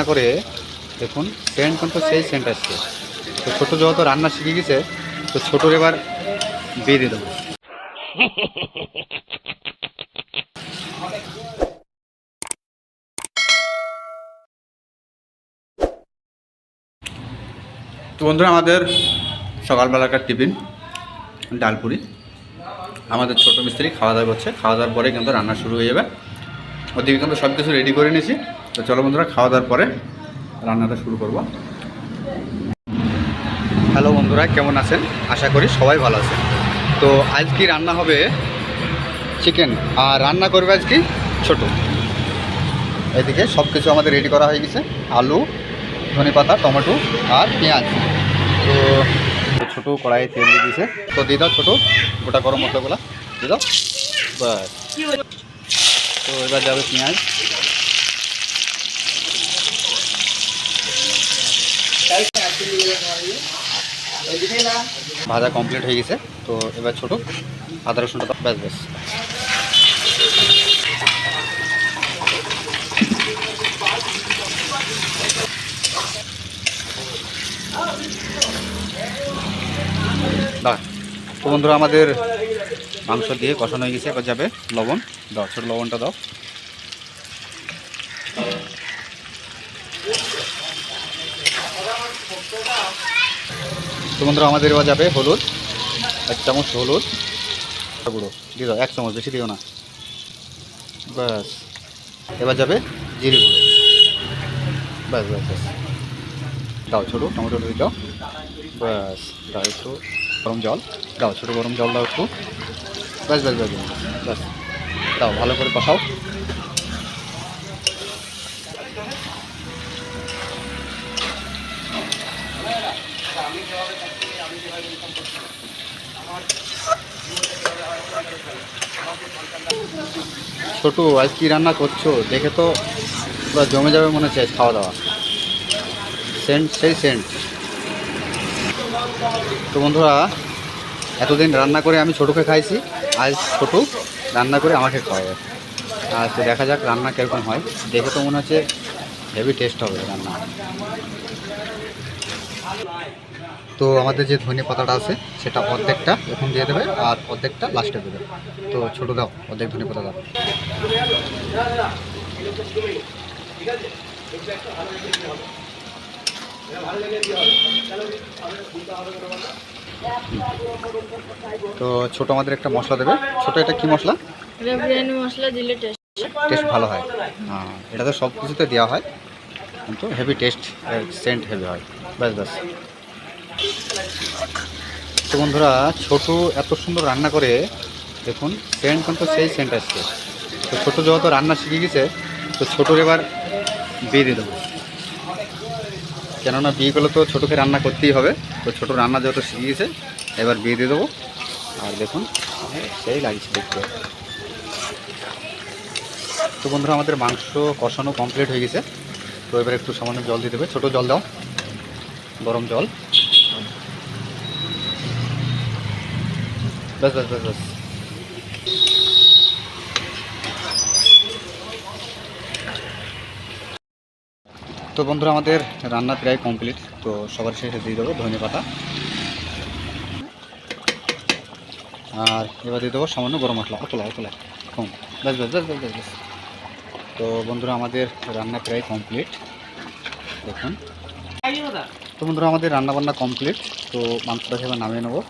রান্না করে দেখুন সেন্ট কিন্তু সেই সেন্ট আসছে। তো ছোটো যেহেতু রান্না শিখে গেছে, তো ছোটোর এবার বিয়ে দিয়ে দেবো। তো বন্ধুরা, আমাদের সকালবেলাকার টিফিন ডালপুরি। আমাদের ছোটো মিস্ত্রি খাওয়া দাওয়া করছে, খাওয়া দাওয়ার পরে কিন্তু রান্না শুরু হয়ে যাবে। ওদিকে কিন্তু সব কিছু রেডি করে নিয়েছি। তো চলো বন্ধুরা, খাওয়া দাওয়ার পরে রান্নাটা শুরু করব। হ্যালো বন্ধুরা, কেমন আছেন? আশা করি সবাই ভালো আছেন। তো আজ কি রান্না হবে? চিকেন। আর রান্না করবে আজ কি ছোটো। এদিকে সব কিছু আমাদের রেডি করা হয়ে গেছে। আলু, ধনেপাতা, টমেটো আর পেঁয়াজ। তো ছোটো কড়াইয়ে তেল দিয়ে দিয়েছে। তো দিয়ে দাও ছোটো গোটা গরম মশলাগুলো দিয়ে দাও। বাস। তো এবার যাবে পেঁয়াজ। ভাজা কমপ্লিট হয়ে গেছে। তো এবার ছোটো আদা রসুনটা ব্যাস ব্যাস। দাও। তো বন্ধুরা, আমাদের মাংস দিয়ে কষানো হয়ে গেছে। এবার যাবে লবণ। দাও ছোটো লবণটা দাও। তো বন্ধুরা, আমাদের এবার যাবে হলুদ, 1 চামচ হলুদ গুঁড়ো দিয়ে দাও। 1 চামচ, বেশি দিও না। ব্যাস। এবার যাবে জিরে গুঁড়ো। ব্যাস ব্যাস ব্যাস। দাও ছোটো টমেটো দিয়ে দাও। ব্যাস। দাও একটু গরম জল দাও, ছোটো গরম জল দাও একটু। ব্যাস ব্যাস ব্যাস ব্যাস। দাও ভালো করে কষাও। ছোটো আজ কী রান্না করছো? দেখে তো পুরো জমে যাবে মনে হচ্ছে খাওয়া দাওয়া। সেন্ট সেই সেন্ট। তো বন্ধুরা, এতদিন রান্না করে আমি ছোটোকে খাইছি, আজ ছোটো রান্না করে আমাকে খাওয়াবে। আর তো দেখা যাক রান্না কীরকম হয়। দেখে তো মনে হচ্ছে হেভি টেস্ট হবে রান্না। তো আমাদের যে ধনে পাতাটা আছে সেটা অর্ধেকটা এখন দিয়ে দেবে আর অর্ধেকটা লাস্টে দেবে। তো ছোটো দাও, অর্ধেক ধনে পাতা দাও। তো ছোটো আমাদের একটা মশলা দেবে। ছোটো এটা কি মশলা? বিরিয়ানি মশলা দিলে টেস্ট ভালো হয়। হ্যাঁ, এটা তো সব কিছুতে দেওয়া হয়, কিন্তু হেভি টেস্ট, সেন্ট হেভি হয়। ব্যাস ব্যাস। তো বন্ধুরা, ছোটো এত সুন্দর রান্না করে দেখুন সেন্ট কিন্তু সেই সেন্ট আসছে। তো ছোটো যেহেতু রান্না শিখে গেছে, তো ছোটোর এবার বিয়ে দিয়ে দেবো। কেননা বিয়ে করলে তো ছোটোকে রান্না করতেই হবে। তো ছোটো রান্না যেহেতু শিখে গেছে, এবার বিয়ে দিয়ে দেবো। আর দেখুন সেই লাগছে দেখতে। তো বন্ধুরা, আমাদের মাংস কষানো কমপ্লিট হয়ে গেছে। তো এবার একটু সামান্য জল দিয়ে দেবে। ছোটো জল দাও, গরম জল। ব্যাস ব্যাস ব্যাস ব্যাস। তো বন্ধুরা, আমাদের রান্না প্রায় কমপ্লিট। তো সবার শেষে দিয়ে দেবো ধনে পাতা। আর এবার দিয়ে দেবো সামান্য গরম মশলা। অতলা অতলা কম। ব্যাস ব্যাস ব্যাস ব্যাস ব্যাস ব্যাস। তো বন্ধুরা, আমাদের রান্না প্রায় কমপ্লিট দেখুন। তো বন্ধুরা, আমাদের রান্নাবান্না কমপ্লিট। তো মাংসটাকে এবার নামিয়ে নেবো।